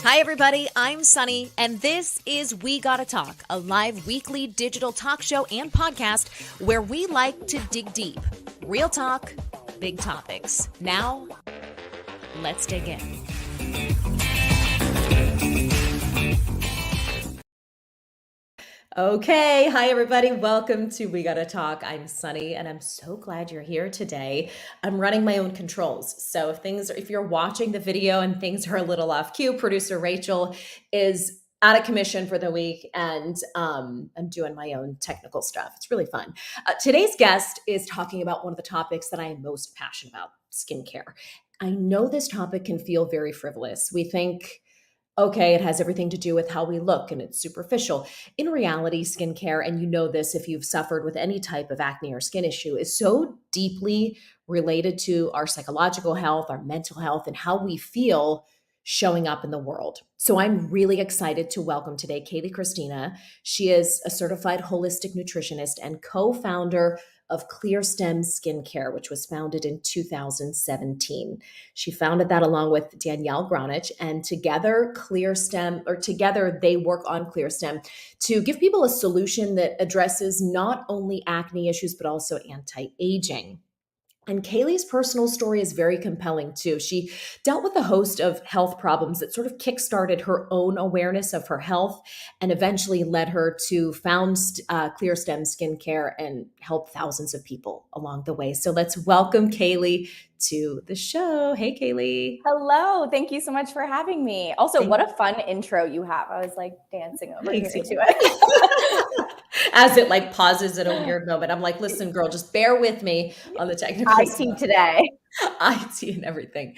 Hi, everybody. I'm Sunny, and this is We Gotta Talk, a live weekly digital talk show and podcast where we like to dig deep. Real talk, big topics. Now, let's dig in. Okay. Hi, everybody. Welcome to We Gotta Talk. I'm Sunny, and I'm so glad you're here today. I'm running my own controls. So if you're watching the video and things are a little off cue, producer Rachel is out of commission for the week, and I'm doing my own technical stuff. It's really fun. Today's guest is talking about one of the topics that I am most passionate about, skincare. I know this topic can feel very frivolous. We think, okay, it has everything to do with how we look and it's superficial. In reality, skincare, and you know this if you've suffered with any type of acne or skin issue, is so deeply related to our psychological health, our mental health, and how we feel showing up in the world. So I'm really excited to welcome today Kayleigh Christina. She is a certified holistic nutritionist and co-founder of ClearStem Skincare, which was founded in 2017. She founded that along with Danielle Gronich, and together they work on ClearStem to give people a solution that addresses not only acne issues, but also anti-aging. And Kayleigh's personal story is very compelling too. She dealt with a host of health problems that sort of kickstarted her own awareness of her health and eventually led her to found ClearStem Skincare and help thousands of people along the way. So let's welcome Kayleigh to the show. Hey, Kayleigh. Hello. Thank you so much for having me. Also, what a fun intro you have. I was like dancing over here to it. As it like pauses at a weird moment. I'm like, listen, girl, just bear with me on the technical IT today. IT and everything.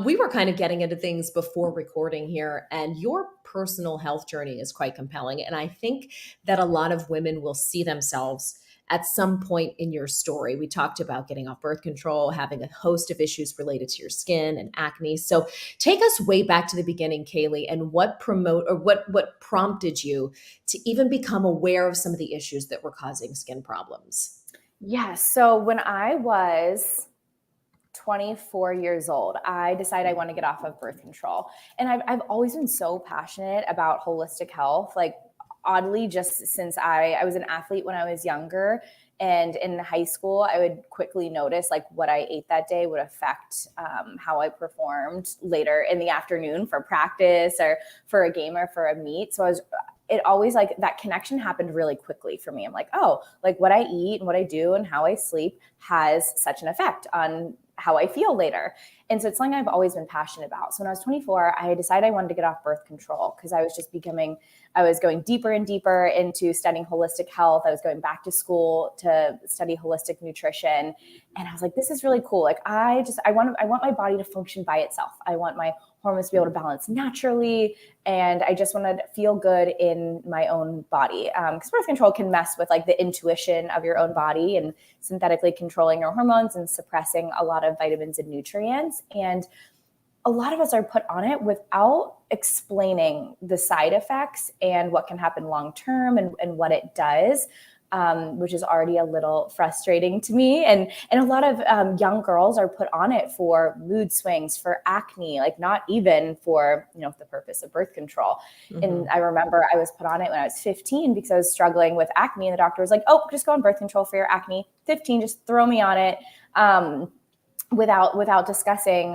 We were kind of getting into things before recording here, and your personal health journey is quite compelling. And I think that a lot of women will see themselves at some point in your story. We talked about getting off birth control, having a host of issues related to your skin and acne. So take us way back to the beginning, Kayleigh, and what prompted you to even become aware of some of the issues that were causing skin problems? Yes. So when I was 24 years old, I decided I want to get off of birth control. And I've always been so passionate about holistic health. Like, oddly, just since I was an athlete when I was younger, and in high school, I would quickly notice like what I ate that day would affect how I performed later in the afternoon for practice or for a game or for a meet. So it always like that connection happened really quickly for me. I'm like, oh, like what I eat and what I do and how I sleep has such an effect on how I feel later. And so it's something I've always been passionate about. So when I was 24, I decided I wanted to get off birth control because I was going deeper and deeper into studying holistic health. I was going back to school to study holistic nutrition. And I was like, this is really cool. Like I want my body to function by itself. I want my hormones to be able to balance naturally. And I just want to feel good in my own body. Because birth control can mess with like the intuition of your own body and synthetically controlling your hormones and suppressing a lot of vitamins and nutrients. And a lot of us are put on it without explaining the side effects and what can happen long-term and what it does. Which is already a little frustrating to me. And a lot of young girls are put on it for mood swings, for acne, like not even for, the purpose of birth control. Mm-hmm. And I remember I was put on it when I was 15 because I was struggling with acne. And the doctor was like, oh, just go on birth control for your acne. 15, just throw me on it. Without discussing,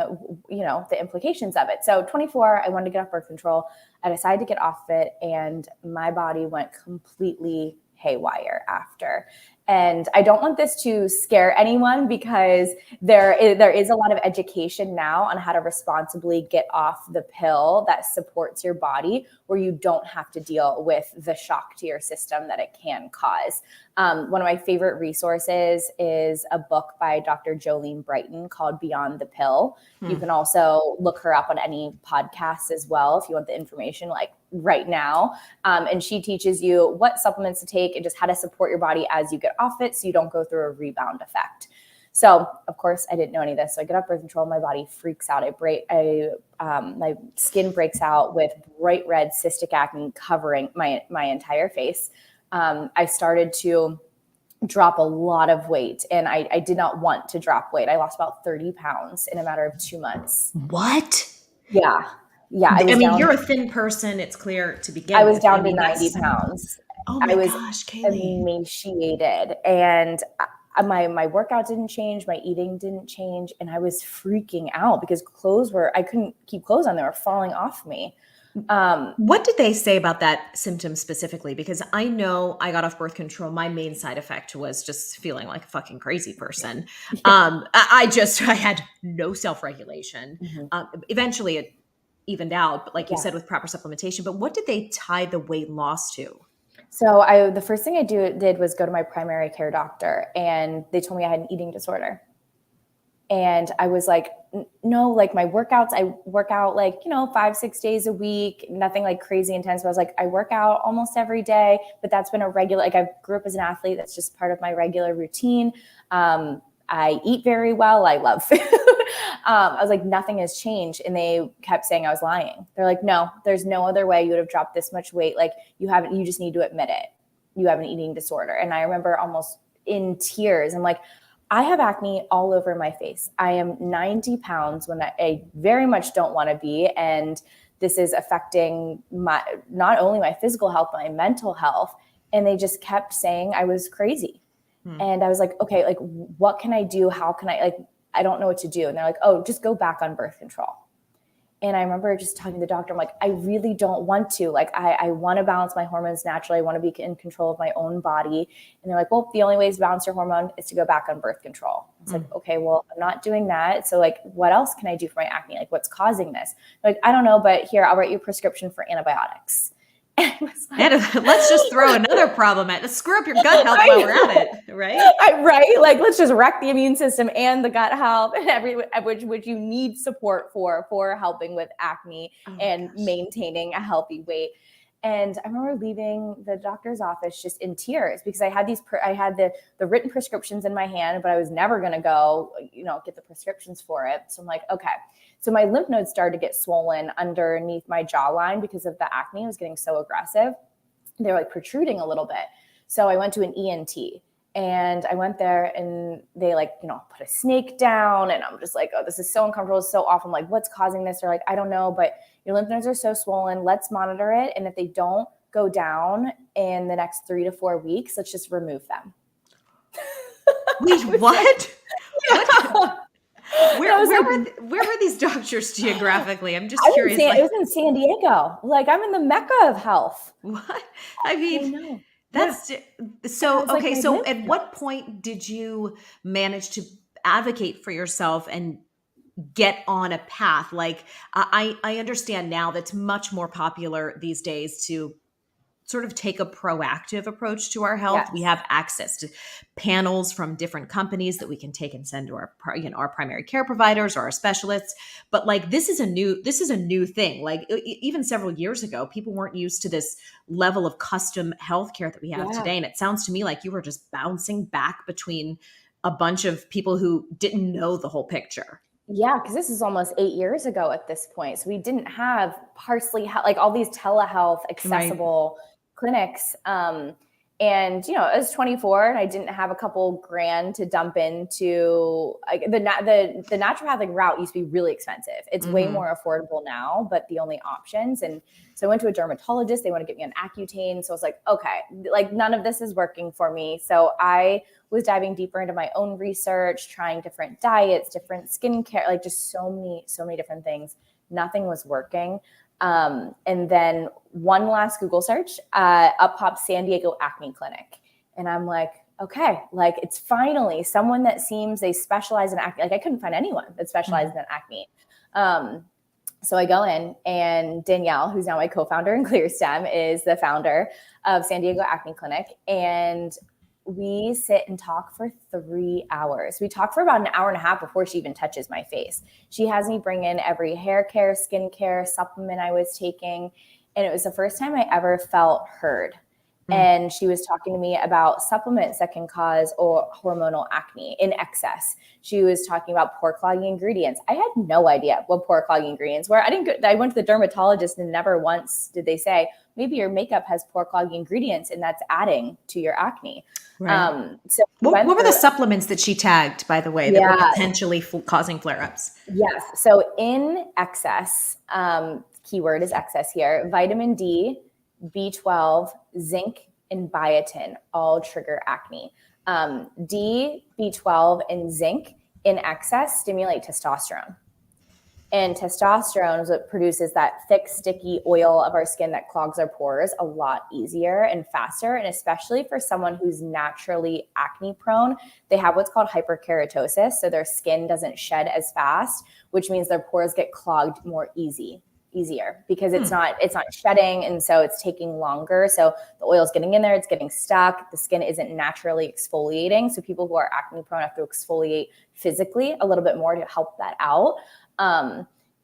the implications of it. So 24, I wanted to get off birth control. I decided to get off it and my body went completely haywire after. And I don't want this to scare anyone because there is a lot of education now on how to responsibly get off the pill that supports your body where you don't have to deal with the shock to your system that it can cause. One of my favorite resources is a book by Dr. Jolene Brighton called Beyond the Pill. You can also look her up on any podcast as well if you want the information like right now. And she teaches you what supplements to take and just how to support your body as you get off it so you don't go through a rebound effect. So, of course, I didn't know any of this. So I get off birth control, my body freaks out. My skin breaks out with bright red cystic acne covering my entire face. I started to drop a lot of weight, and I did not want to drop weight. I lost about 30 pounds in a matter of 2 months. What? Yeah. Yeah. I I was mean, down, you're a thin person. It's clear to I begin was with. I down to mean, 90 that's, pounds. oh I my was gosh, Kayleigh. emaciated, and my workout didn't change. My eating didn't change. And I was freaking out because I couldn't keep clothes on. They were falling off me. What did they say about that symptom specifically? Because I know I got off birth control. My main side effect was just feeling like a fucking crazy person. Yeah. I had no self regulation. Mhm. Eventually, it evened out, but like you Yeah. said, with proper supplementation. But what did they tie the weight loss to? So the first thing I did was go to my primary care doctor, and they told me I had an eating disorder. And I was like, no, like my workouts, I work out like, 5-6 days a week, nothing like crazy intense. But I was like, I work out almost every day, but that's been a regular, like I grew up as an athlete. That's just part of my regular routine. I eat very well. I love food. I was like, nothing has changed. And they kept saying I was lying. They're like, no, there's no other way you would have dropped this much weight. Like you just need to admit it. You have an eating disorder. And I remember almost in tears. I'm like, I have acne all over my face. I am 90 pounds when I very much don't want to be. And this is affecting not only my physical health, but my mental health. And they just kept saying I was crazy. And I was like, okay, like what can I do? How can I don't know what to do. And they're like, oh, just go back on birth control. And I remember just talking to the doctor. I'm like, I really don't want to. Like, I want to balance my hormones naturally. I want to be in control of my own body. And they're like, well, the only way to balance your hormone is to go back on birth control. It's like, okay, well, I'm not doing that. So like, what else can I do for my acne? Like, what's causing this? Like, I don't know, but here, I'll write you a prescription for antibiotics. And let's just throw another problem at it. Screw up your gut health while we're at it, right? Right? Like, let's just wreck the immune system and the gut health and which you need support for helping with acne and maintaining a healthy weight. And I remember leaving the doctor's office just in tears because I had the written prescriptions in my hand, but I was never going to go, get the prescriptions for it. So I'm like, okay. So my lymph nodes started to get swollen underneath my jawline because of the acne. It was getting so aggressive. They were like protruding a little bit. So I went to an ENT. And I went there and they put a snake down, and I'm just like, oh, this is so uncomfortable. It's so awful. I'm like, what's causing this? They're like, I don't know, but your lymph nodes are so swollen. Let's monitor it. And if they don't go down in the next 3 to 4 weeks, let's just remove them. Wait, what? Yeah. Where were these doctors geographically? I'm just curious. It was in San Diego. Like, I'm in the Mecca of health. What? I mean, I know. that's so okay. Like, So at what point did you manage to advocate for yourself and get on a path? Like, I understand now that's much more popular these days to sort of take a proactive approach to our health. Yes. We have access to panels from different companies that we can take and send to our primary care providers or our specialists. But like, this is a new thing. Like even several years ago, people weren't used to this level of custom healthcare that we have today. And it sounds to me like you were just bouncing back between a bunch of people who didn't know the whole picture. Yeah, because this is almost 8 years ago at this point. So we didn't have like all these telehealth accessible clinics. And I was 24 and I didn't have a couple grand to dump into the naturopathic route used to be really expensive. It's way more affordable now, but the only options. And so I went to a dermatologist. They want to get me on Accutane. So I was like, okay, like none of this is working for me. So I was diving deeper into my own research, trying different diets, different skincare, like just so many different things. Nothing was working. And then one last Google search, up popped San Diego Acne Clinic. And I'm like, okay, like it's finally someone that seems they specialize in acne. Like I couldn't find anyone that specialized in acne. So I go in, and Danielle, who's now my co-founder in ClearStem, is the founder of San Diego Acne Clinic. And we sit and talk for 3 hours. We talk for about an hour and a half before she even touches my face. She has me bring in every hair care, skin care, supplement I was taking. And it was the first time I ever felt heard. And she was talking to me about supplements that can cause or hormonal acne in excess. She was talking about pore clogging ingredients. I had no idea what pore clogging ingredients were. I went to the dermatologist and never once did they say, maybe your makeup has pore clogging ingredients and that's adding to your acne. Right. So What were the supplements that she tagged, by the way, that were potentially causing flare-ups? Yes. So in excess, keyword is excess here, vitamin D, B12, zinc, and biotin all trigger acne. D, B12, and zinc in excess stimulate testosterone. And testosterone is what produces that thick, sticky oil of our skin that clogs our pores a lot easier and faster. And especially for someone who's naturally acne prone, they have what's called hyperkeratosis. So their skin doesn't shed as fast, which means their pores get clogged more easier because it's not shedding. And so it's taking longer. So the oil's getting in there, it's getting stuck. The skin isn't naturally exfoliating. So people who are acne prone have to exfoliate physically a little bit more to help that out.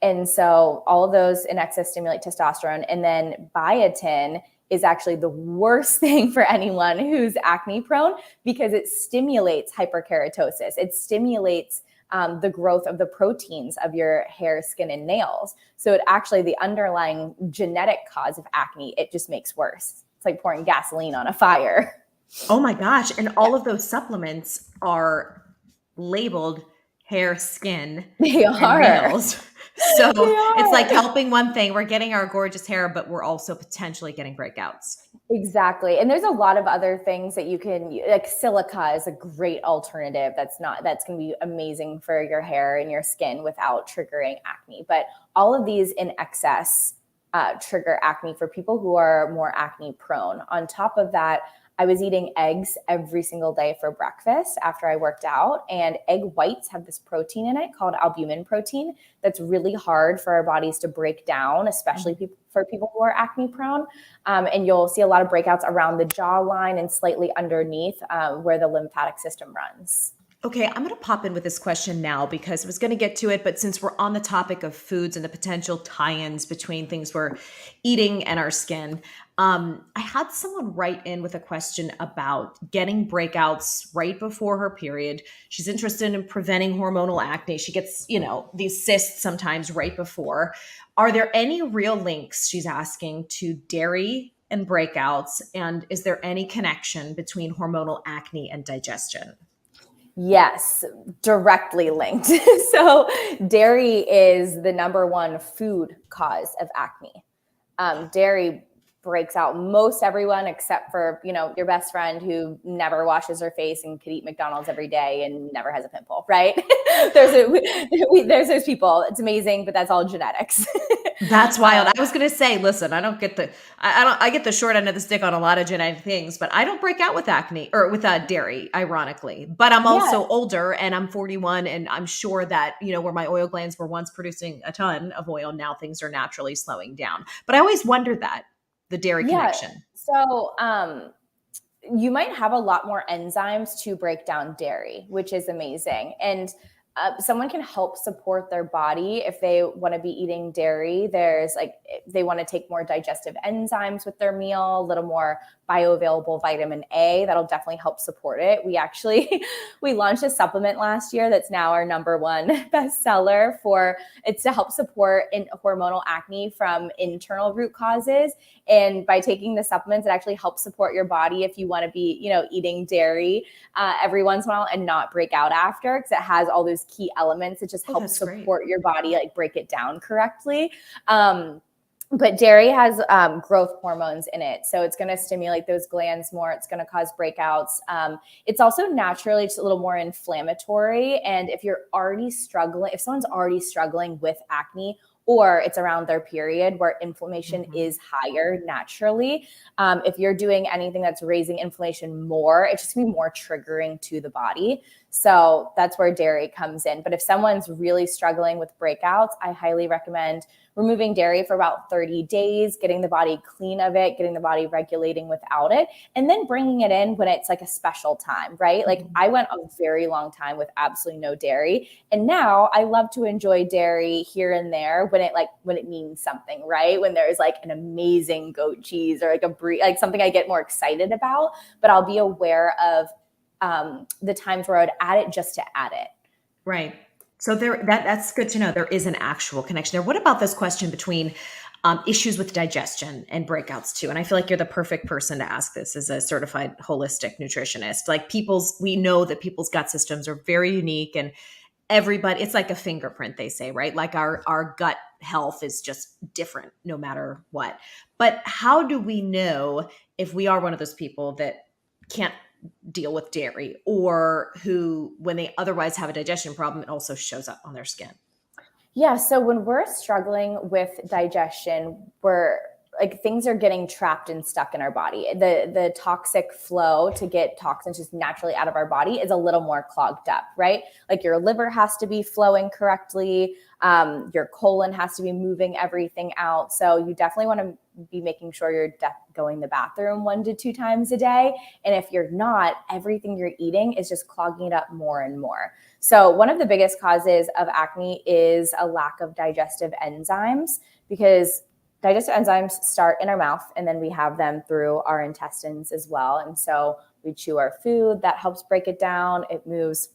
And so all of those in excess stimulate testosterone. And then biotin is actually the worst thing for anyone who's acne prone because it stimulates hyperkeratosis. It stimulates the growth of the proteins of your hair, skin, and nails. So it actually, the underlying genetic cause of acne, it just makes worse. It's like pouring gasoline on a fire. Oh my gosh. And all of those supplements are labeled hair, skin, and nails. So it's like helping one thing. We're getting our gorgeous hair, but we're also potentially getting breakouts. Exactly. And there's a lot of other things that you can, like silica is a great alternative. That's going to be amazing for your hair and your skin without triggering acne. But all of these in excess trigger acne for people who are more acne prone. On top of that, I was eating eggs every single day for breakfast after I worked out, and egg whites have this protein in it called albumin protein that's really hard for our bodies to break down, especially for people who are acne prone. And you'll see a lot of breakouts around the jawline and slightly underneath where the lymphatic system runs. Okay, I'm going to pop in with this question now because I was going to get to it, but since we're on the topic of foods and the potential tie-ins between things we're eating and our skin, I had someone write in with a question about getting breakouts right before her period. She's interested in preventing hormonal acne. She gets, these cysts sometimes right before. Are there any real links, she's asking, to dairy and breakouts? And is there any connection between hormonal acne and digestion? Yes, directly linked. So dairy is the number one food cause of acne. Dairy breaks out most everyone except for, your best friend who never washes her face and could eat McDonald's every day and never has a pimple, right? There's those people. It's amazing, but that's all genetics. That's wild. I was going to say, listen, I get the short end of the stick on a lot of genetic things, but I don't break out with acne or with dairy, ironically. But I'm also older and I'm 41, and I'm sure that, where my oil glands were once producing a ton of oil, now things are naturally slowing down. But I always wondered that, the dairy connection. So, you might have a lot more enzymes to break down dairy, which is amazing. And someone can help support their body if they want to be eating dairy. There's they want to take more digestive enzymes with their meal, a little more bioavailable vitamin A. That'll definitely help support it. We launched a supplement last year that's now our number one bestseller it's to help support hormonal acne from internal root causes. And by taking the supplements, it actually helps support your body if you want to be, eating dairy every once in a while and not break out after, because it has all those key elements. It just helps support your body, break it down correctly. But dairy has growth hormones in it. So it's going to stimulate those glands more. It's going to cause breakouts. It's also naturally just a little more inflammatory. And if someone's already struggling with acne, or it's around their period where inflammation is higher naturally, if you're doing anything that's raising inflammation more, it's just going to be more triggering to the body. So that's where dairy comes in. But if someone's really struggling with breakouts, I highly recommend removing dairy for about 30 days, getting the body clean of it, getting the body regulating without it, and then bringing it in when it's like a special time, right? Like I went a very long time with absolutely no dairy. And now I love to enjoy dairy here and there when it means something, right? When there's like an amazing goat cheese or like something I get more excited about, but I'll be aware of the times where I would add it just to add it. Right. So that's good to know. There is an actual connection there. What about this question between issues with digestion and breakouts too? And I feel like you're the perfect person to ask this as a certified holistic nutritionist. Like we know that people's gut systems are very unique, and everybody, it's like a fingerprint, they say, right? Like our gut health is just different no matter what. But how do we know if we are one of those people that can't deal with dairy, or who, when they otherwise have a digestion problem, it also shows up on their skin? Yeah. So when we're struggling with digestion, we're like things are getting trapped and stuck in our body. The toxic flow to get toxins just naturally out of our body is a little more clogged up, right? Like your liver has to be flowing correctly. Your colon has to be moving everything out. So you definitely want to be making sure you're going to the bathroom 1 to 2 times a day. And if you're not, everything you're eating is just clogging it up more and more. So one of the biggest causes of acne is a lack of digestive enzymes, because digestive enzymes start in our mouth and then we have them through our intestines as well. And so we chew our food, that helps break it down. It moves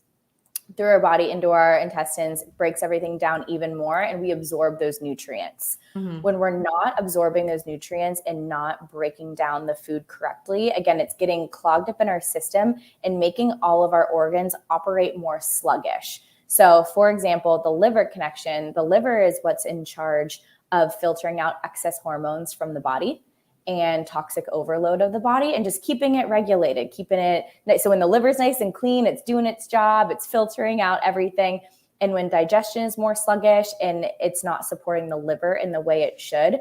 through our body into our intestines, breaks everything down even more, and we absorb those nutrients. Mm-hmm. When we're not absorbing those nutrients and not breaking down the food correctly, again, it's getting clogged up in our system and making all of our organs operate more sluggish. So for example, the liver connection, the liver is what's in charge of filtering out excess hormones from the body and toxic overload of the body, and just keeping it regulated, keeping it. So when the liver's nice and clean, it's doing its job, it's filtering out everything. And when digestion is more sluggish and it's not supporting the liver in the way it should,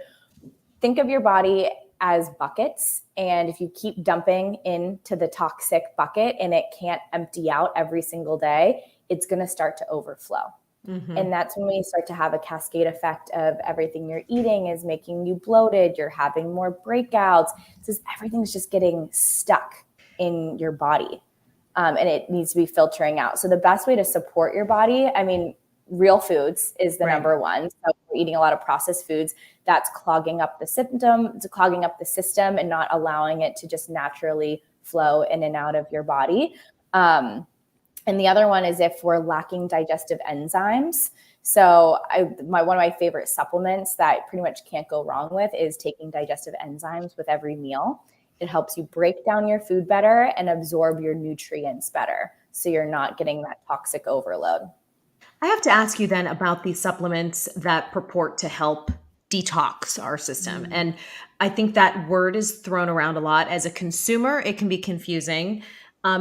think of your body as buckets. And if you keep dumping into the toxic bucket and it can't empty out every single day, it's going to start to overflow. Mm-hmm. And that's when we start to have a cascade effect of everything you're eating is making you bloated. You're having more breakouts. So everything's just getting stuck in your body. And it needs to be filtering out. So the best way to support your body, I mean, real foods is the number one. So we're eating a lot of processed foods. That's clogging up the system and not allowing it to just naturally flow in and out of your body. And the other one is if we're lacking digestive enzymes. So one of my favorite supplements that pretty much can't go wrong with is taking digestive enzymes with every meal. It helps you break down your food better and absorb your nutrients better, so you're not getting that toxic overload. I have to ask you then about these supplements that purport to help detox our system. Mm-hmm. And I think that word is thrown around a lot. As a consumer, it can be confusing.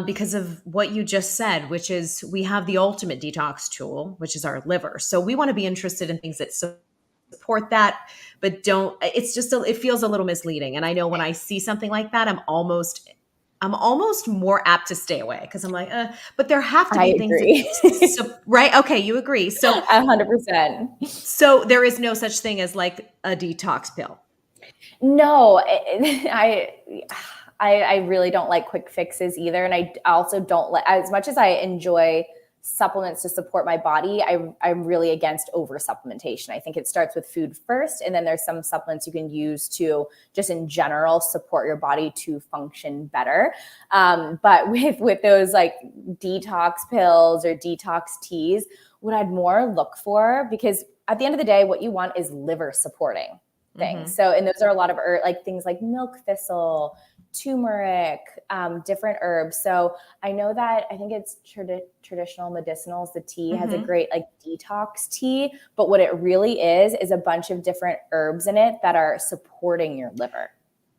Because of what you just said, which is we have the ultimate detox tool, which is our liver. So we want to be interested in things that support that, but don't. It's just it feels a little misleading. And I know when I see something like that, I'm almost more apt to stay away, because I'm like, but there have to be things. Right? Okay, you agree. So 100%. So there is no such thing as like a detox pill. No, I really don't like quick fixes either. And I also don't like, as much as I enjoy supplements to support my body, I'm really against over supplementation. I think it starts with food first, and then there's some supplements you can use to just in general support your body to function better. But with those like detox pills or detox teas, what I'd more look for, because at the end of the day, what you want is liver supporting things. Mm-hmm. So, and those are a lot of like things like milk thistle, turmeric, different herbs. So I know that I think it's traditional medicinals. The tea has a great like detox tea, but what it really is a bunch of different herbs in it that are supporting your liver.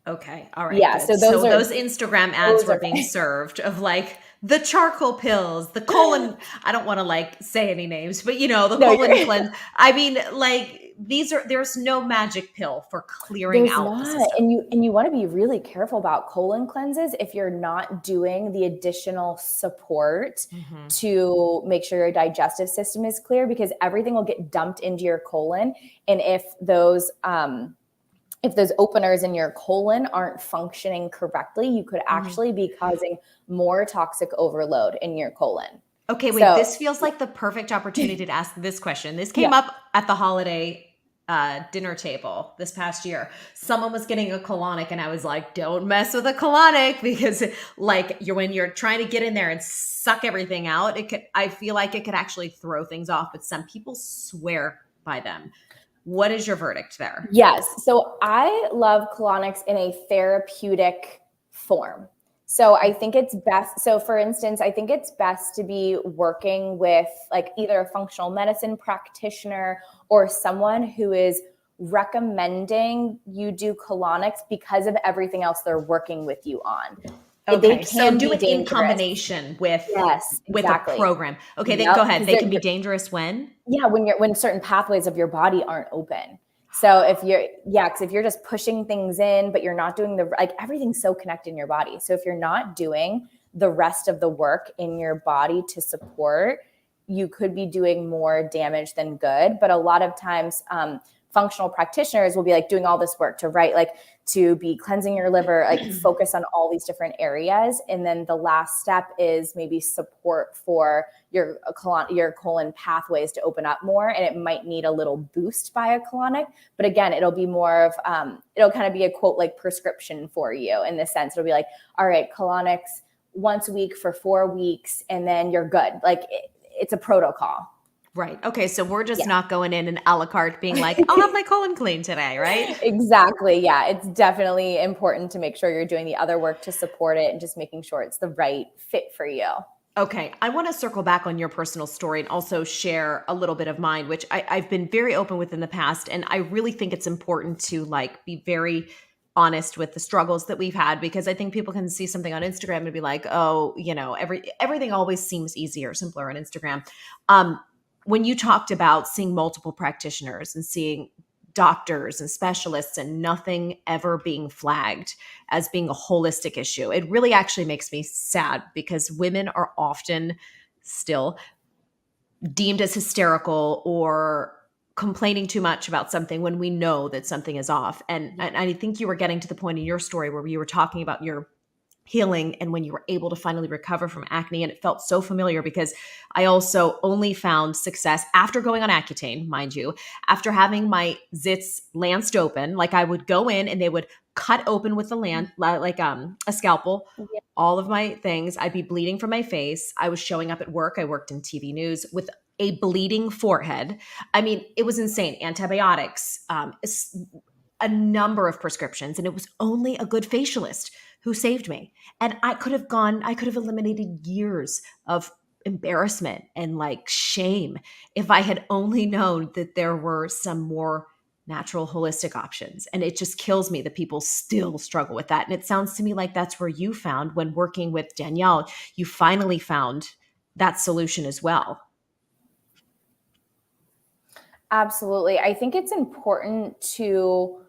Okay. All right. Yeah. Good. So those Instagram ads were being served of like the charcoal pills, the colon. I don't want to like say any names, but the colon cleanse. I mean, like there's no magic pill for clearing out the system. And you want to be really careful about colon cleanses if you're not doing the additional support to make sure your digestive system is clear, because everything will get dumped into your colon. And if those openers in your colon aren't functioning correctly, you could actually be causing more toxic overload in your colon. Okay, wait, this feels like the perfect opportunity to ask this question. This came up at the holiday dinner table this past year. Someone was getting a colonic and I was like, don't mess with a colonic, because like when you're trying to get in there and suck everything out, I feel like it could actually throw things off, but some people swear by them. What is your verdict there? Yes. So I love colonics in a therapeutic form. So I think it's best. So for instance, I think it's best to be working with like either a functional medicine practitioner or someone who is recommending you do colonics because of everything else they're working with you on. Okay, so do it in combination with a program. Okay, then go ahead. They can be dangerous when? Yeah, when certain pathways of your body aren't open. So if you're just pushing things in, but you're not doing everything's so connected in your body. So if you're not doing the rest of the work in your body to support, you could be doing more damage than good. But a lot of times, functional practitioners will be like doing all this work to be cleansing your liver, like focus on all these different areas. And then the last step is maybe support for your colon pathways to open up more. And it might need a little boost by a colonic, but again, it'll be more of, it'll kind of be a quote, like prescription for you in this sense. It'll be like, all right, colonics once a week for 4 weeks, and then you're good. Like it's a protocol. Right. Okay. So we're just not going in and a la carte being like, I'll have my colon clean today, right? Exactly. Yeah. It's definitely important to make sure you're doing the other work to support it and just making sure it's the right fit for you. Okay. I want to circle back on your personal story and also share a little bit of mine, which I've been very open with in the past. And I really think it's important to be very honest with the struggles that we've had, because I think people can see something on Instagram and be like, oh, everything always seems easier, simpler on Instagram. When you talked about seeing multiple practitioners and seeing doctors and specialists and nothing ever being flagged as being a holistic issue, it really actually makes me sad, because women are often still deemed as hysterical or complaining too much about something when we know that something is off. And I think you were getting to the point in your story where you were talking about your healing and when you were able to finally recover from acne. And it felt so familiar, because I also only found success after going on Accutane, mind you, after having my zits lanced open. Like I would go in and they would cut open with a scalpel, all of my things. I'd be bleeding from my face. I was showing up at work. I worked in TV news with a bleeding forehead. I mean, it was insane. Antibiotics, a number of prescriptions. And it was only a good facialist who saved me. And I could have eliminated years of embarrassment and shame if I had only known that there were some more natural holistic options. And it just kills me that people still struggle with that. And it sounds to me like that's where you found, when working with Danielle, you finally found that solution as well. Absolutely. I think it's important to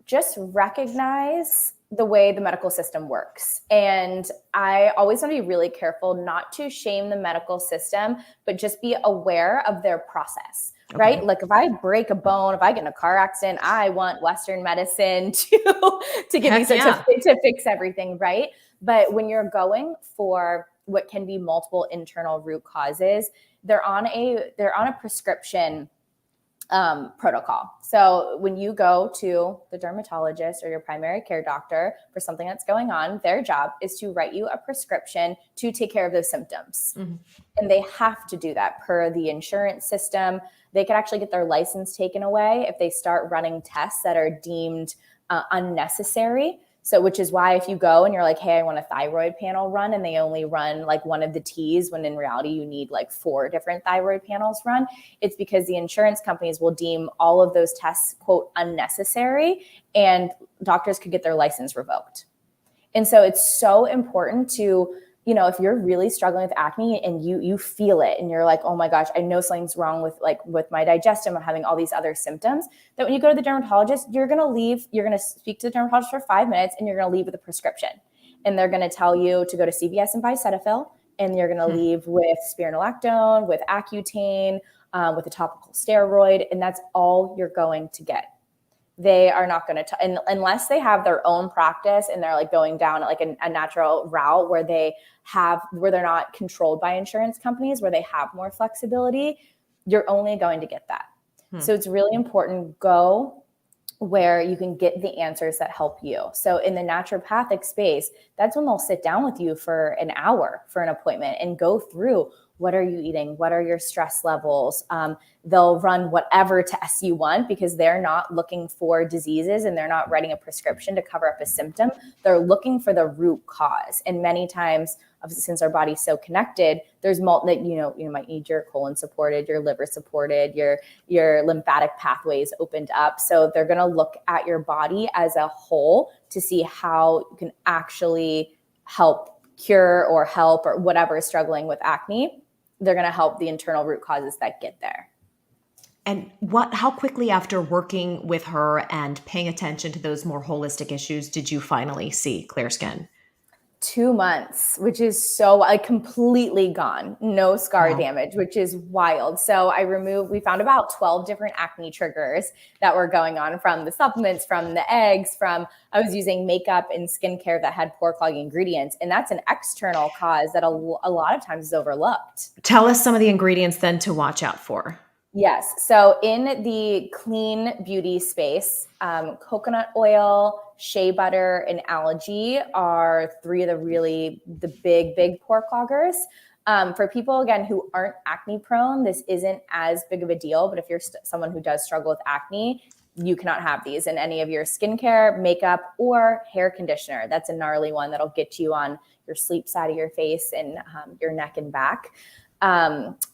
just recognize the way the medical system works. And I always want to be really careful not to shame the medical system, but just be aware of their process, right? Like if I break a bone, if I get in a car accident, I want Western medicine to give me to fix everything, right? But when you're going for what can be multiple internal root causes, they're on a prescription protocol. So when you go to the dermatologist or your primary care doctor for something that's going on, their job is to write you a prescription to take care of those symptoms. Mm-hmm. And they have to do that per the insurance system. They could actually get their license taken away if they start running tests that are deemed unnecessary. So, which is why if you go and you're like, hey, I want a thyroid panel run, and they only run one of the T's, when in reality you need 4 different thyroid panels run, it's because the insurance companies will deem all of those tests, quote, unnecessary, and doctors could get their license revoked. And so it's so important to if you're really struggling with acne and you feel it and you're like, oh my gosh, I know something's wrong with my digestion, I'm having all these other symptoms, that when you go to the dermatologist, you're going to speak to the dermatologist for 5 minutes and you're going to leave with a prescription. And they're going to tell you to go to CVS and buy Cetaphil. And you're going to leave with spironolactone, with Accutane, with a topical steroid. And that's all you're going to get. They are not going to, unless they have their own practice and they're like going down like a natural route where they're not controlled by insurance companies, where they have more flexibility, you're only going to get that. So it's really important, go where you can get the answers that help you. So in the naturopathic space, that's when they'll sit down with you for an hour for an appointment and go through, what are you eating? What are your stress levels? They'll run whatever tests you want, because they're not looking for diseases and they're not writing a prescription to cover up a symptom. They're looking for the root cause. And many times, since our body's so connected, there's you might need your colon supported, your liver supported, your lymphatic pathways opened up. So they're going to look at your body as a whole to see how you can actually help cure or help or whatever is struggling with acne. They're going to help the internal root causes that get there. And how quickly after working with her and paying attention to those more holistic issues did you finally see clear skin? 2 months, which is completely gone, no scar damage, which is wild. So we found about 12 different acne triggers that were going on, from the supplements, from the eggs, I was using makeup and skincare that had pore clogging ingredients. And that's an external cause that a lot of times is overlooked. Tell us some of the ingredients then to watch out for. Yes. So in the clean beauty space, coconut oil, shea butter, and algae are three of the big pore cloggers. For people, again, who aren't acne prone, this isn't as big of a deal. But if you're someone who does struggle with acne, you cannot have these in any of your skincare, makeup, or hair conditioner. That's a gnarly one that'll get you on your sleep side of your face and your neck and back.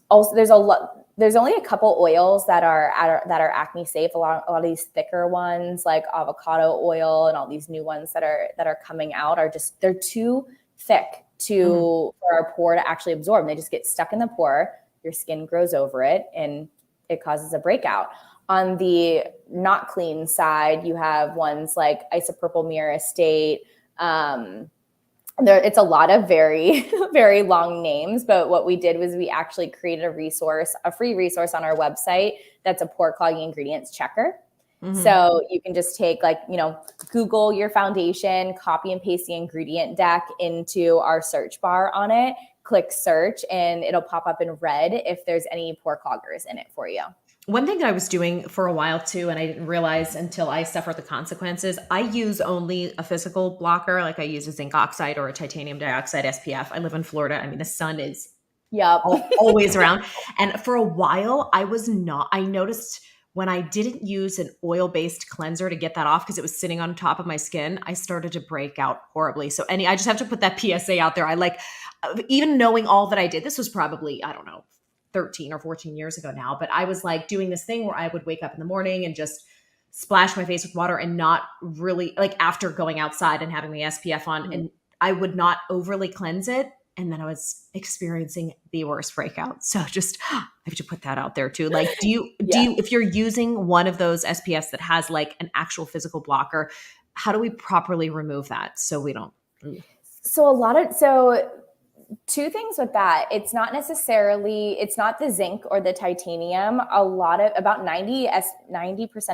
Also, there's only a couple oils that are acne safe. A lot of these thicker ones, like avocado oil, and all these new ones that are coming out, they're too thick for our pore to actually absorb. And they just get stuck in the pore. Your skin grows over it, and it causes a breakout. On the not clean side, you have ones like isopropyl myricate. It's a lot of very, very long names, but what we did was we actually created a free resource on our website that's a pore clogging ingredients checker. So you can just take Google your foundation, copy and paste the ingredient deck into our search bar on it, click search, and it'll pop up in red if there's any pore cloggers in it for you. One thing that I was doing for a while too, and I didn't realize until I suffered the consequences, I use only a physical blocker. Like I use a zinc oxide or a titanium dioxide SPF. I live in Florida. I mean, the sun is always around. And for a while, I noticed when I didn't use an oil-based cleanser to get that off because it was sitting on top of my skin, I started to break out horribly. So I just have to put that PSA out there. Even knowing all that I did, this was probably, I don't know, 13 or 14 years ago now, but I was like doing this thing where I would wake up in the morning and just splash my face with water and not really, like after going outside and having the SPF on, and I would not overly cleanse it. And then I was experiencing the worst breakout. So just, I have to put that out there too. Like, do you, if you're using one of those SPFs that has like an actual physical blocker, how do we properly remove that so we don't? So two things with that. It's not the zinc or the titanium. About 90%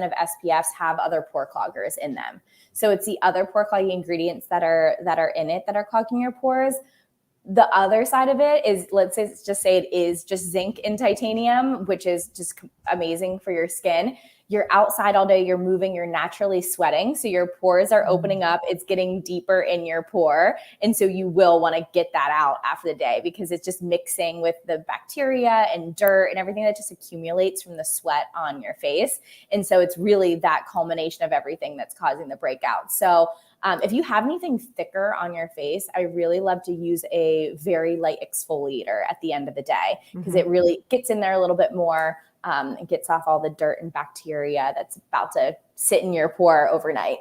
of SPFs have other pore cloggers in them. So it's the other pore clogging ingredients that are in it that are clogging your pores. The other side of it is, let's just say it is just zinc and titanium, which is just amazing for your skin. You're outside all day, you're moving, you're naturally sweating. So your pores are opening up, it's getting deeper in your pore. And so you will want to get that out after the day because it's just mixing with the bacteria and dirt and everything that just accumulates from the sweat on your face. And so it's really that culmination of everything that's causing the breakout. So if you have anything thicker on your face, I really love to use a very light exfoliator at the end of the day because it really gets in there a little bit more. It gets off all the dirt and bacteria that's about to sit in your pore overnight.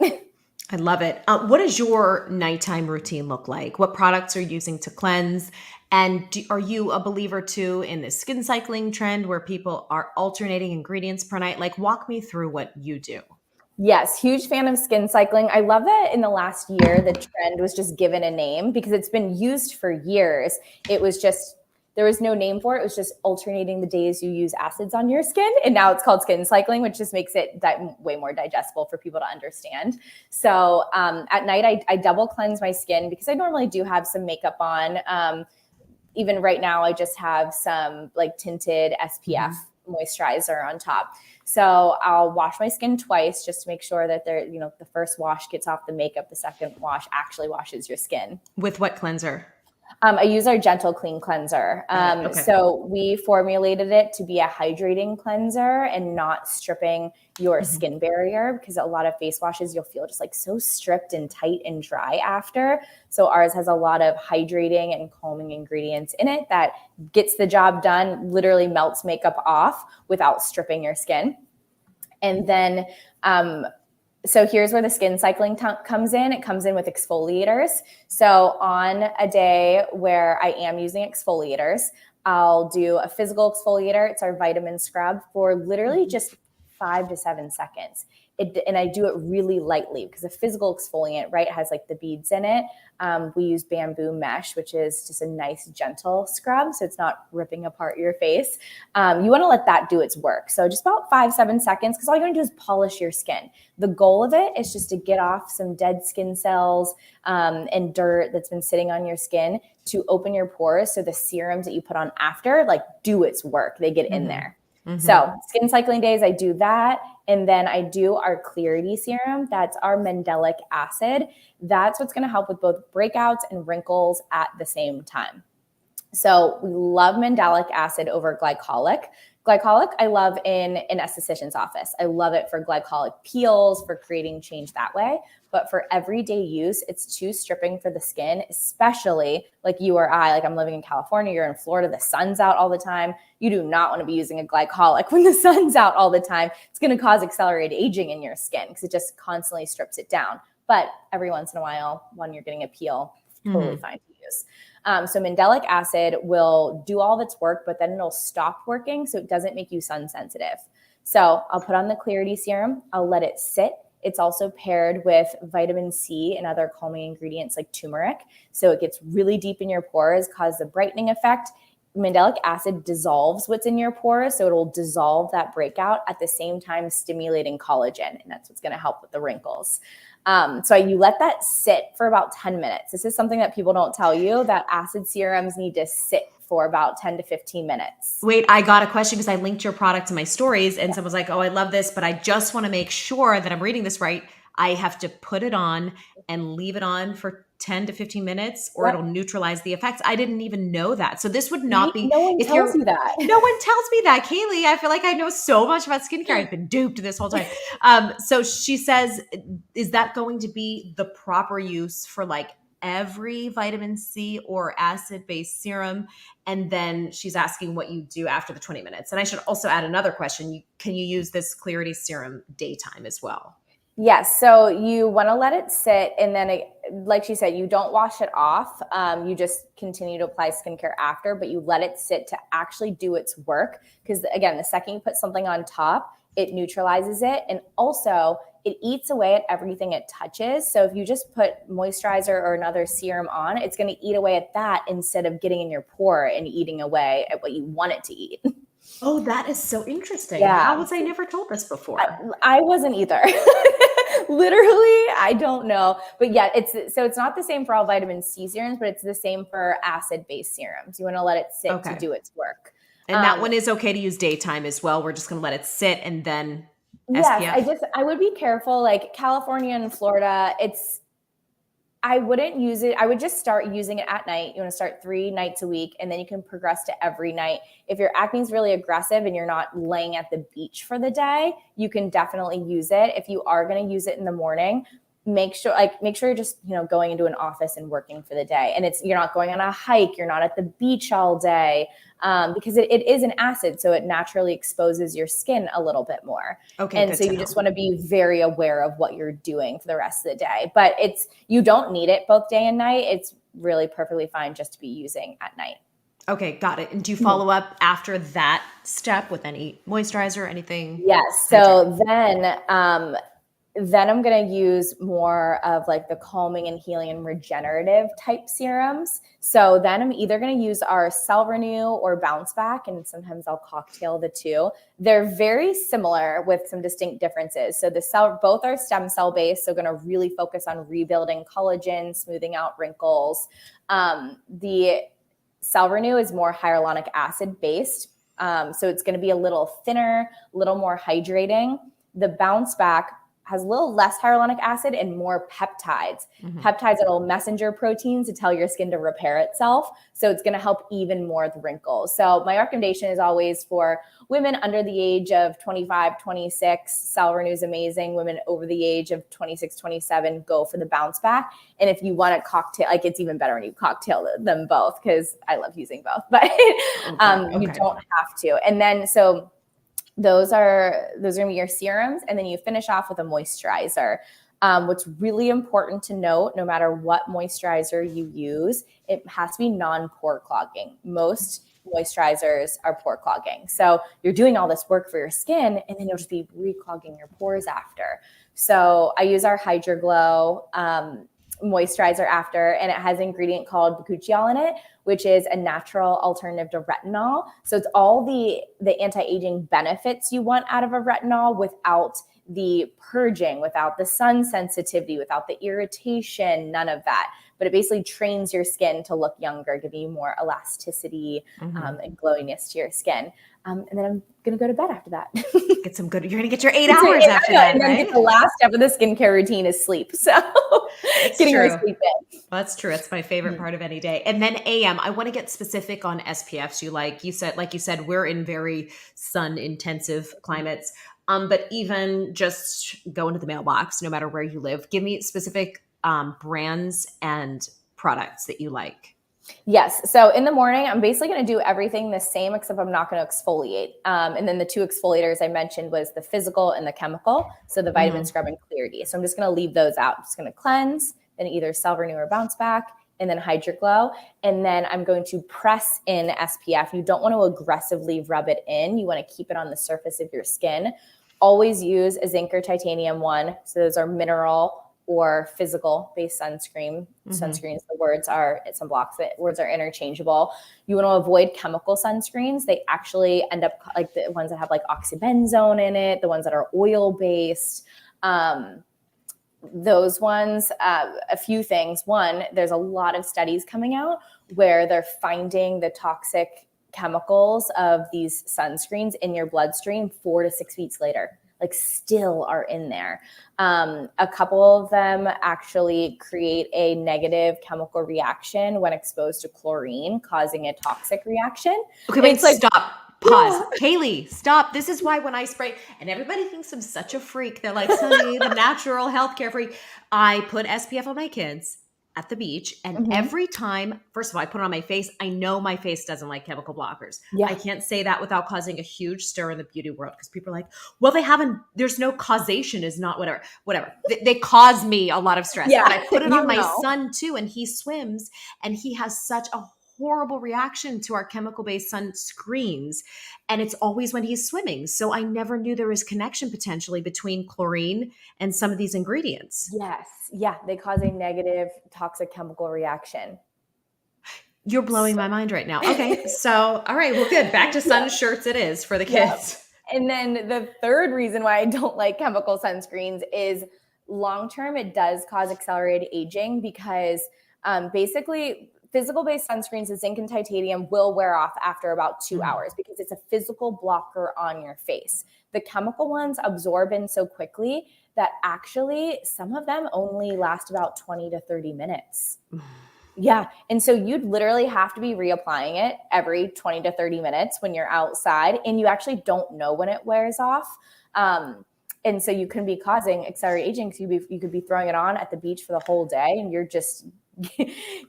I love it. What does your nighttime routine look like? What products are you using to cleanse? And are you a believer too in the skin cycling trend where people are alternating ingredients per night? Like, walk me through what you do. Yes, huge fan of skin cycling. I love that in the last year, the trend was just given a name because it's been used for years. It was just, there was no name for it. It was just alternating the days you use acids on your skin. And now it's called skin cycling, which just makes it way more digestible for people to understand. So at night, I double cleanse my skin because I normally do have some makeup on. Even right now, I just have some like tinted SPF moisturizer on top. So I'll wash my skin twice just to make sure that the first wash gets off the makeup. The second wash actually washes your skin. With what cleanser? I use our Gentle Clean Cleanser. Okay. So we formulated it to be a hydrating cleanser and not stripping your skin barrier, because a lot of face washes, you'll feel just like so stripped and tight and dry after. So ours has a lot of hydrating and calming ingredients in it that gets the job done, literally melts makeup off without stripping your skin. And then, so here's where the skin cycling comes in. It comes in with exfoliators. So on a day where I am using exfoliators, I'll do a physical exfoliator. It's our vitamin scrub for literally just 5 to 7 seconds. And I do it really lightly because a physical exfoliant, right, has like the beads in it. We use bamboo mesh, which is just a nice, gentle scrub. So it's not ripping apart your face. You want to let that do its work. So just about 5, 7 seconds, because all you're going to do is polish your skin. The goal of it is just to get off some dead skin cells and dirt that's been sitting on your skin, to open your pores. So the serums that you put on after, like, do its work. They get in there. So skin cycling days, I do that. And then I do our Clarity Serum. That's our mandelic acid. That's what's going to help with both breakouts and wrinkles at the same time. So we love mandelic acid over glycolic. Glycolic, I love in an esthetician's office. I love it for glycolic peels, for creating change that way. But for everyday use, it's too stripping for the skin, especially like you or I, like I'm living in California, you're in Florida, the sun's out all the time. You do not want to be using a glycolic when the sun's out all the time. It's going to cause accelerated aging in your skin because it just constantly strips it down. But every once in a while, when you're getting a peel, totally fine to use. So mandelic acid will do all of its work, but then it'll stop working, so it doesn't make you sun sensitive. So I'll put on the Clarity Serum. I'll let it sit. It's also paired with vitamin C and other calming ingredients like turmeric. So it gets really deep in your pores, causes a brightening effect. Mandelic acid dissolves what's in your pores, so it'll dissolve that breakout at the same time stimulating collagen, and that's what's going to help with the wrinkles. So you let that sit for about 10 minutes. This is something that people don't tell you, that acid serums need to sit for about 10 to 15 minutes. Wait, I got a question because I linked your product to my stories and someone was like, oh, I love this, but I just want to make sure that I'm reading this right. I have to put it on and leave it on for 10 to 15 minutes or it'll neutralize the effects. I didn't even know that. So this would not be. No one tells you that. No one tells me that, Kayleigh. I feel like I know so much about skincare. I've been duped this whole time. So she says, is that going to be the proper use for like every vitamin C or acid-based serum? And then she's asking what you do after the 20 minutes. And I should also add another question. Can you use this Clarity Serum daytime as well? Yes. So you want to let it sit. And then, like she said, you don't wash it off. You just continue to apply skincare after, but you let it sit to actually do its work. Because again, the second you put something on top, it neutralizes it. And also it eats away at everything it touches. So if you just put moisturizer or another serum on, it's going to eat away at that instead of getting in your pore and eating away at what you want it to eat. Oh, that is so interesting. Yeah. How was I never told this before? I wasn't either. Literally, I don't know. But yeah, it's not the same for all vitamin C serums, but it's the same for acid-based serums. You want to let it sit to do its work. And that one is okay to use daytime as well. We're just going to let it sit and then SPF. Yes, I would be careful. Like California and Florida, I wouldn't use it. I would just start using it at night. You want to start 3 nights a week, and then you can progress to every night. If your acne is really aggressive and you're not laying at the beach for the day, you can definitely use it. If you are going to use it in the morning, make sure you're just, going into an office and working for the day. And you're not going on a hike. You're not at the beach all day, because it is an acid. So it naturally exposes your skin a little bit more. Okay. And so you just want to be very aware of what you're doing for the rest of the day. But you don't need it both day and night. It's really perfectly fine just to be using at night. Okay, got it. And do you follow up after that step with any moisturizer or anything? Yes. So then I'm going to use more of like the calming and healing and regenerative type serums. So then I'm either going to use our Cell Renew or Bounce Back, and sometimes I'll cocktail the two. They're very similar with some distinct differences. So both are stem cell based, so going to really focus on rebuilding collagen, smoothing out wrinkles. The Cell Renew is more hyaluronic acid based. So it's going to be a little thinner, a little more hydrating. The Bounce Back has a little less hyaluronic acid and more peptides. Peptides are little messenger proteins to tell your skin to repair itself. So it's going to help even more with wrinkles. So my recommendation is always for women under the age of 25, 26, Cell Renew is amazing. Women over the age of 26, 27, go for the Bounce Back. And if you want a cocktail, it's even better when you cocktail them both, because I love using both, but you don't have to. And then, so those are going to be your serums. And then you finish off with a moisturizer. What's really important to note, no matter what moisturizer you use, it has to be non-pore clogging. Most moisturizers are pore clogging. So you're doing all this work for your skin, and then you'll just be reclogging your pores after. So I use our Hydra Glow moisturizer after, and it has an ingredient called bakuchiol in it, which is a natural alternative to retinol. So it's all the anti-aging benefits you want out of a retinol without the purging, without the sun sensitivity, without the irritation, none of that. But it basically trains your skin to look younger, giving you more elasticity and glowiness to your skin. And then I'm going to go to bed after that. Get some good, you're going to get your 8 hours after that, and then right? The last step of the skincare routine is sleep. So getting your sleep in. That's true. It's my favorite part of any day. And then AM, I want to get specific on SPFs. Like you said, we're in very sun intensive climates. But even just go into the mailbox, no matter where you live, give me specific brands and products that you like. Yes. So in the morning, I'm basically going to do everything the same, except I'm not going to exfoliate. And then the two exfoliators I mentioned was the physical and the chemical. So the vitamin scrub and clarity. So I'm just going to leave those out. I'm just going to cleanse, then either Cell Renew or Bounce Back, and then Hydra Glow. And then I'm going to press in SPF. You don't want to aggressively rub it in. You want to keep it on the surface of your skin. Always use a zinc or titanium one. So those are mineral or physical based sunscreen. Sunscreens, the words are, sunblocks, the words are interchangeable. You want to avoid chemical sunscreens. They actually end up like the ones that have like oxybenzone in it, the ones that are oil based. Those ones, a few things. One, there's a lot of studies coming out where they're finding the toxic chemicals of these sunscreens in your bloodstream 4 to 6 weeks later. Like still are in there. A couple of them actually create a negative chemical reaction when exposed to chlorine, causing a toxic reaction. Okay, wait, stop. Pause. Kayleigh, stop. This is why when I spray, and everybody thinks I'm such a freak. They're like, Sunny, the natural healthcare freak. I put SPF on my kids at the beach. And every time, first of all, I put it on my face. I know my face doesn't like chemical blockers. Yeah. I can't say that without causing a huge stir in the beauty world, because people are like, well, there's no causation, is not whatever. They cause me a lot of stress. Yeah. But I put it on my son too, and he swims, and he has such a horrible reaction to our chemical-based sunscreens. And it's always when he's swimming. So I never knew there was connection potentially between chlorine and some of these ingredients. Yes. Yeah. They cause a negative toxic chemical reaction. You're blowing my mind right now. Okay. So, all right. Well, good. Back to sun shirts it is for the kids. Yeah. And then the third reason why I don't like chemical sunscreens is long-term, it does cause accelerated aging, because basically physical-based sunscreens, the zinc and titanium, will wear off after about 2 hours, because it's a physical blocker on your face. The chemical ones absorb in so quickly that actually some of them only last about 20 to 30 minutes. Yeah. And so you'd literally have to be reapplying it every 20 to 30 minutes when you're outside, and you actually don't know when it wears off. And so you can be causing accelerated aging because you could be throwing it on at the beach for the whole day and you're just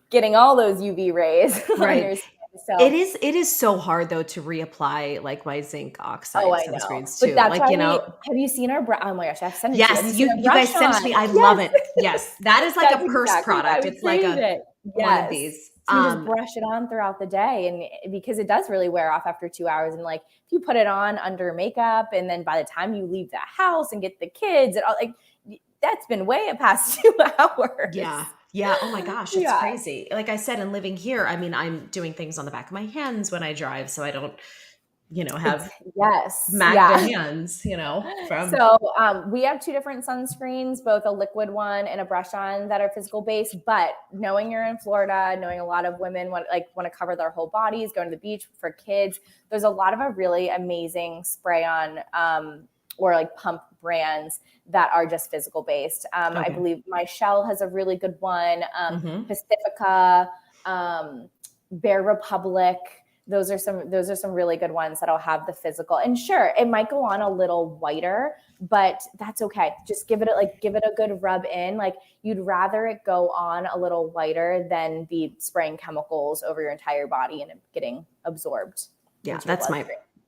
getting all those UV rays on your skin. So It is so hard though to reapply like my zinc oxide I know. sunscreens But too. that's Like, why you know, have you seen our oh my gosh, I've sent it to you. Have you yes, seen our you brush guys sent it on? to me. I love Yes. it. Yes. That is like That's a purse exactly why product. we It's like created it. one of Yes. these. So you just brush it on throughout the day, and because it does really wear off after 2 hours. And like if you put it on under makeup, and then by the time you leave the house and get the kids, it all like that's been way past 2 hours. Yeah. Yeah. Oh my gosh, it's Yeah. crazy. Like I said, in living here, I mean, I'm doing things on the back of my hands when I drive, so I don't, have Yes. magda Yeah. hands, from So we have 2 different sunscreens, both a liquid one and a brush on that are physical based. But knowing you're in Florida, knowing a lot of women want to cover their whole bodies, going to the beach for kids, there's a lot of a really amazing spray on or like pump brands that are just physical based. I believe My Shell has a really good one. Pacifica, Bear Republic. Those are some really good ones that'll have the physical. And sure, it might go on a little whiter, but that's okay. Just give it a good rub in. Like you'd rather it go on a little whiter than be spraying chemicals over your entire body and it getting absorbed. Yeah,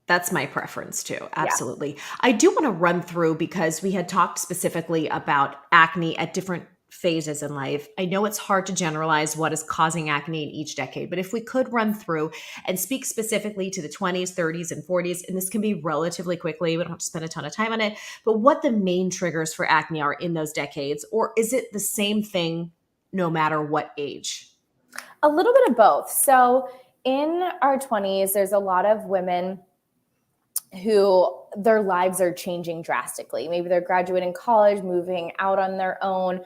that's my preference too. Absolutely. Yeah. I do want to run through because we had talked specifically about acne at different phases in life. I know it's hard to generalize what is causing acne in each decade, but if we could run through and speak specifically to the 20s, 30s, and 40s, and this can be relatively quickly, we don't have to spend a ton of time on it, but what the main triggers for acne are in those decades, or is it the same thing no matter what age? A little bit of both. So in our 20s, there's a lot of women who their lives are changing drastically. Maybe they're graduating college, moving out on their own,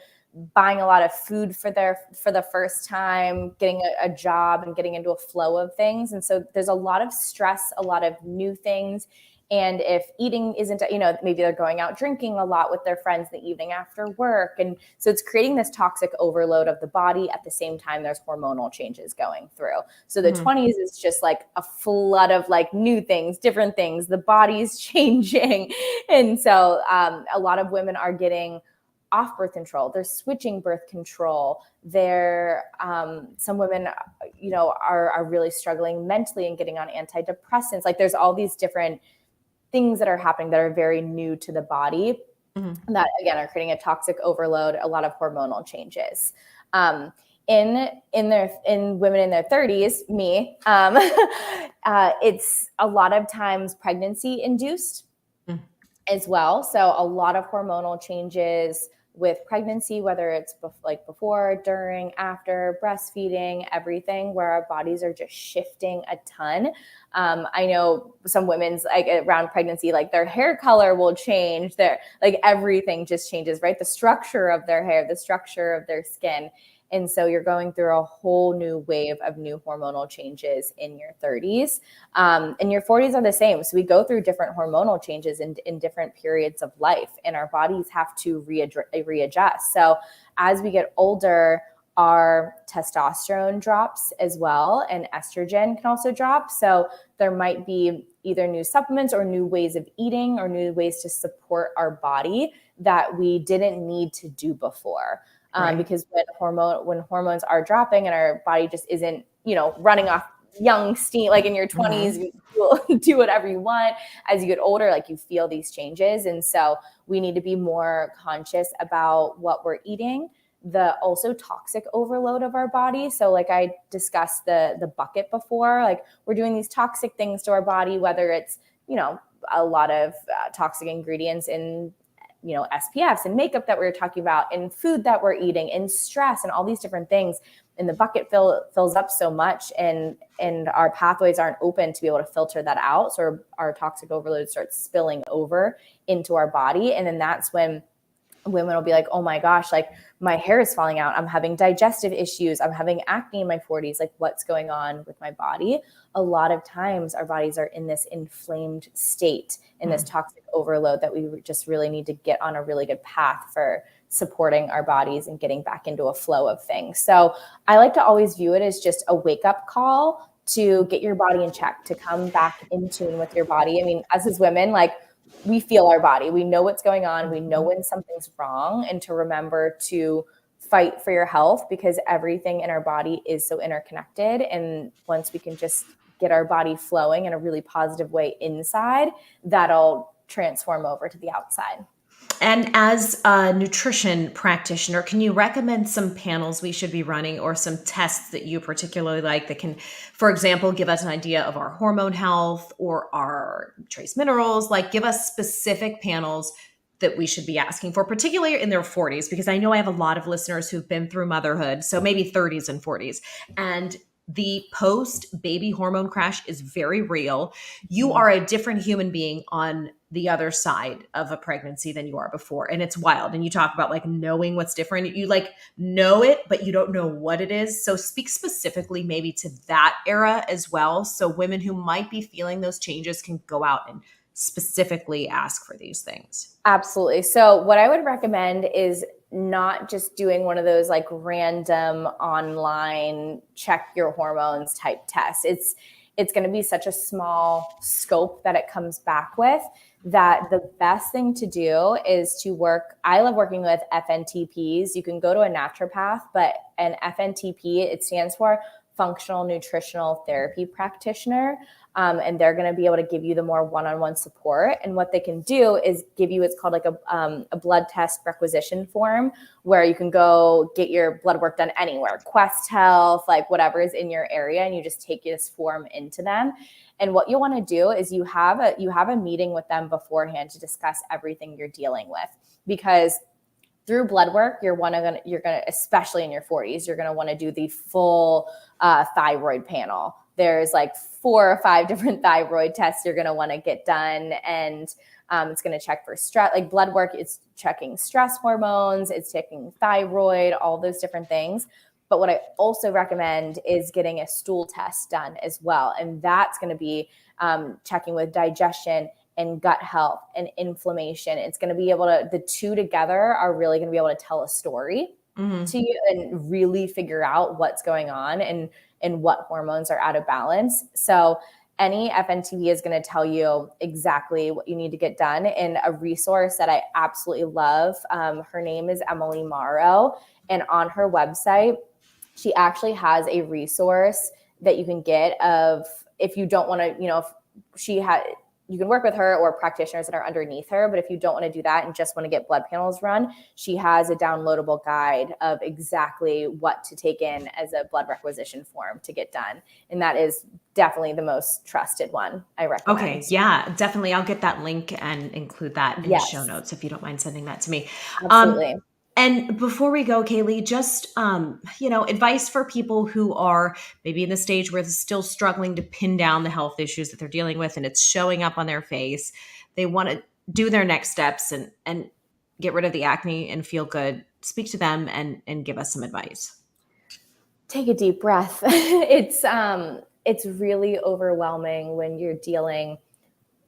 buying a lot of food for the first time, getting a job and getting into a flow of things. And so there's a lot of stress, a lot of new things. And if eating isn't, maybe they're going out drinking a lot with their friends in the evening after work. And so it's creating this toxic overload of the body. At the same time, there's hormonal changes going through. So the 20s is just like a flood of like new things, different things. The body's changing. And so a lot of women are getting off birth control. They're switching birth control. They're some women, are really struggling mentally and getting on antidepressants. Like there's all these different things that are happening that are very new to the body that again are creating a toxic overload, a lot of hormonal changes. In women in their 30s, me, it's a lot of times pregnancy induced as well. So a lot of hormonal changes with pregnancy, whether it's before, during, after, breastfeeding, everything, where our bodies are just shifting a ton. I know some women's around pregnancy, like their hair color will change, everything just changes, right? The structure of their hair, the structure of their skin. And so you're going through a whole new wave of new hormonal changes in your 30s. And your 40s are the same. So we go through different hormonal changes in different periods of life, and our bodies have to readjust. So as we get older, our testosterone drops as well, and estrogen can also drop. So there might be either new supplements or new ways of eating or new ways to support our body that we didn't need to do before. Right. Because when hormones are dropping and our body just isn't, running off young steam, like in your 20s, you will do whatever you want. As you get older, you feel these changes. And so we need to be more conscious about what we're eating, the also toxic overload of our body. So I discussed the bucket before, we're doing these toxic things to our body, whether it's, a lot of toxic ingredients in SPFs and makeup that we were talking about, and food that we're eating, and stress, and all these different things. And the bucket fills up so much, and our pathways aren't open to be able to filter that out. So our toxic overload starts spilling over into our body. And then that's when women will be like, oh my gosh, my hair is falling out. I'm having digestive issues. I'm having acne in my 40s. What's going on with my body? A lot of times our bodies are in this inflamed state, in this toxic overload, that we just really need to get on a really good path for supporting our bodies and getting back into a flow of things. So I like to always view it as just a wake-up call to get your body in check, to come back in tune with your body. I mean, us as women, we feel our body. We know what's going on. We know when something's wrong, and to remember to fight for your health, because everything in our body is so interconnected. And once we can just get our body flowing in a really positive way inside, that'll transform over to the outside. And as a nutrition practitioner, can you recommend some panels we should be running or some tests that you particularly like that can, for example, give us an idea of our hormone health or our trace minerals? Like, give us specific panels that we should be asking for, particularly in their 40s, because I know I have a lot of listeners who've been through motherhood, so maybe 30s and 40s. And the post baby hormone crash is very real. You are a different human being on the other side of a pregnancy than you are before. And it's wild. And you talk about like knowing what's different. You like know it, but you don't know what it is. So speak specifically maybe to that era as well. So women who might be feeling those changes can go out and specifically ask for these things. Absolutely. So what I would recommend is not just doing one of those like random online check your hormones type tests. It's going to be such a small scope that it comes back with, that the best thing to do is to work. I love working with FNTPs. You can go to a naturopath, but an FNTP, it stands for functional nutritional therapy practitioner. And they're going to be able to give you the more one-on-one support. And what they can do is give you, it's called like a blood test requisition form, where you can go get your blood work done anywhere, Quest Health, like whatever is in your area. And you just take this form into them. And what you want to do is you have a meeting with them beforehand to discuss everything you're dealing with, because through blood work, you're gonna, especially in your 40s, you're gonna want to do the full thyroid panel. There's like 4 or 5 different thyroid tests you're gonna want to get done, and it's gonna check for stress. Like blood work, it's checking stress hormones, it's checking thyroid, all those different things. But what I also recommend is getting a stool test done as well, and that's gonna be checking with digestion and gut health and inflammation. It's going to be able to, the two together are really going to be able to tell a story to you and really figure out what's going on and what hormones are out of balance. So any FNTV is going to tell you exactly what you need to get done. And a resource that I absolutely love, her name is Emily Morrow, and on her website, she actually has a resource that you can get of, if you don't want to, if she had, you can work with her or practitioners that are underneath her. But if you don't want to do that and just want to get blood panels run, she has a downloadable guide of exactly what to take in as a blood requisition form to get done. And that is definitely the most trusted one I recommend. Okay. Yeah, definitely. I'll get that link and include that in the show notes if you don't mind sending that to me. Absolutely. And before we go, Kayleigh, just, advice for people who are maybe in the stage where they're still struggling to pin down the health issues that they're dealing with and it's showing up on their face. They want to do their next steps and get rid of the acne and feel good. Speak to them and give us some advice. Take a deep breath. It's really overwhelming when you're dealing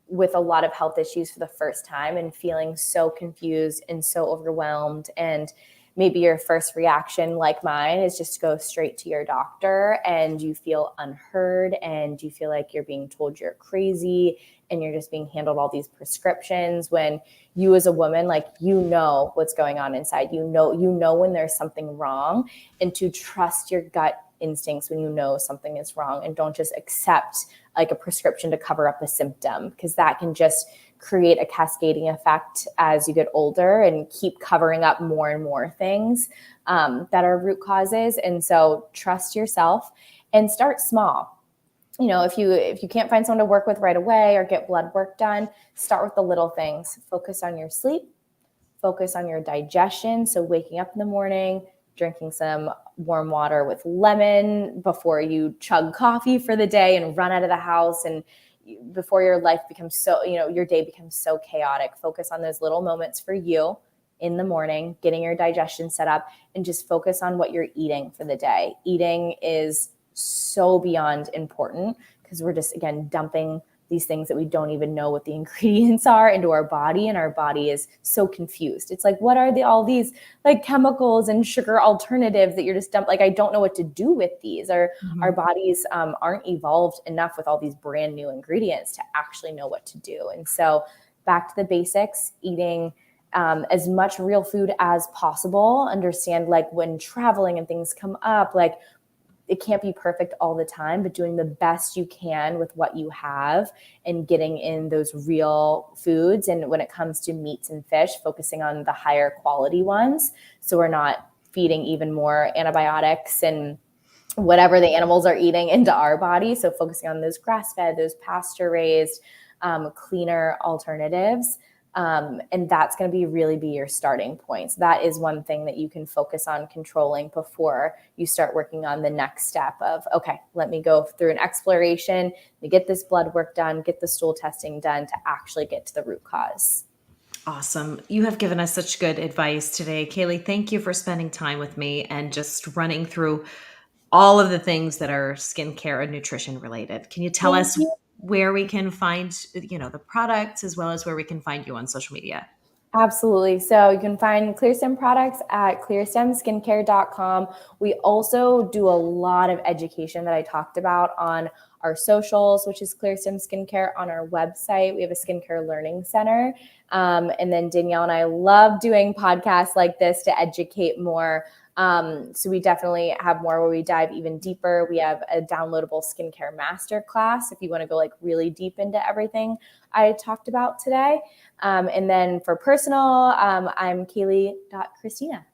with a lot of health issues for the first time and feeling so confused and so overwhelmed. And maybe your first reaction, like mine, is just to go straight to your doctor, and you feel unheard and you feel like you're being told you're crazy and you're just being handled all these prescriptions, when you as a woman, like, what's going on inside. You know when there's something wrong, and to trust your gut instincts when you know something is wrong, and don't just accept like a prescription to cover up a symptom, because that can just create a cascading effect as you get older and keep covering up more and more things that are root causes. And so trust yourself and start small. If you can't find someone to work with right away or get blood work done, start with the little things. Focus on your sleep, focus on your digestion. So waking up in the morning, drinking some warm water with lemon before you chug coffee for the day and run out of the house, and before your life becomes so, your day becomes so chaotic. Focus on those little moments for you in the morning, getting your digestion set up, and just focus on what you're eating for the day. Eating is so beyond important, because we're just, again, dumping these things that we don't even know what the ingredients are into our body, and our body is so confused. It's like, what are all these like chemicals and sugar alternatives that you're just dumping? Like, I don't know what to do with these. Or our bodies aren't evolved enough with all these brand new ingredients to actually know what to do. And so back to the basics, eating as much real food as possible. Understand like when traveling and things come up, like it can't be perfect all the time, but doing the best you can with what you have and getting in those real foods. And when it comes to meats and fish, focusing on the higher quality ones. So we're not feeding even more antibiotics and whatever the animals are eating into our body. So focusing on those grass-fed, those pasture-raised, cleaner alternatives. And that's going to really be your starting point. So that is one thing that you can focus on controlling before you start working on the next step of, okay, let me go through an exploration, let me get this blood work done, get the stool testing done to actually get to the root cause. Awesome. You have given us such good advice today. Kayleigh, thank you for spending time with me and just running through all of the things that are skincare and nutrition related. Can you tell Thank us you. where we can find, the products as well as where we can find you on social media? Absolutely. So you can find ClearStem products at clearstemskincare.com. We also do a lot of education that I talked about on our socials, which is ClearStem Skincare. On our website, we have a skincare learning center. And then Danielle and I love doing podcasts like this to educate more. So we definitely have more where we dive even deeper. We have a downloadable skincare masterclass if you want to go like really deep into everything I talked about today. And then for personal, I'm Kayleigh.Christina.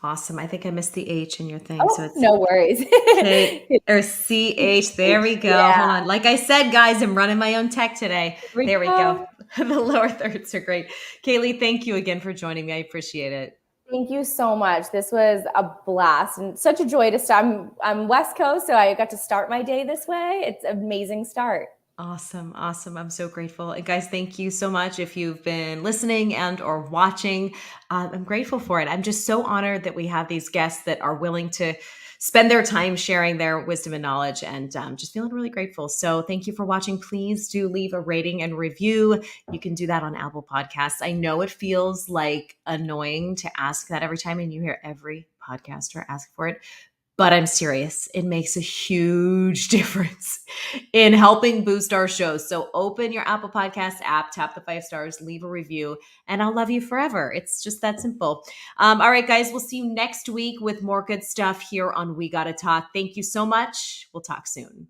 Awesome. I think I missed the H in your thing. Oh, So it's no worries. K or CH. There we go. Yeah, Hold on. Like I said, guys, I'm running my own tech today. here we There we go. go. The lower thirds are great. Kayleigh, thank you again for joining me. I appreciate it. Thank you so much. This was a blast and such a joy to start. I'm West Coast, so I got to start my day this way. It's an amazing start. Awesome. Awesome. I'm so grateful. And guys, thank you so much. If you've been listening and or watching, I'm grateful for it. I'm just so honored that we have these guests that are willing to spend their time sharing their wisdom and knowledge, and just feeling really grateful. So thank you for watching. Please do leave a rating and review. You can do that on Apple Podcasts. I know it feels like annoying to ask that every time, and you hear every podcaster ask for it. But I'm serious. It makes a huge difference in helping boost our shows. So open your Apple Podcast app, tap the 5 stars, leave a review, and I'll love you forever. It's just that simple. All right, guys, we'll see you next week with more good stuff here on We Gotta Talk. Thank you so much. We'll talk soon.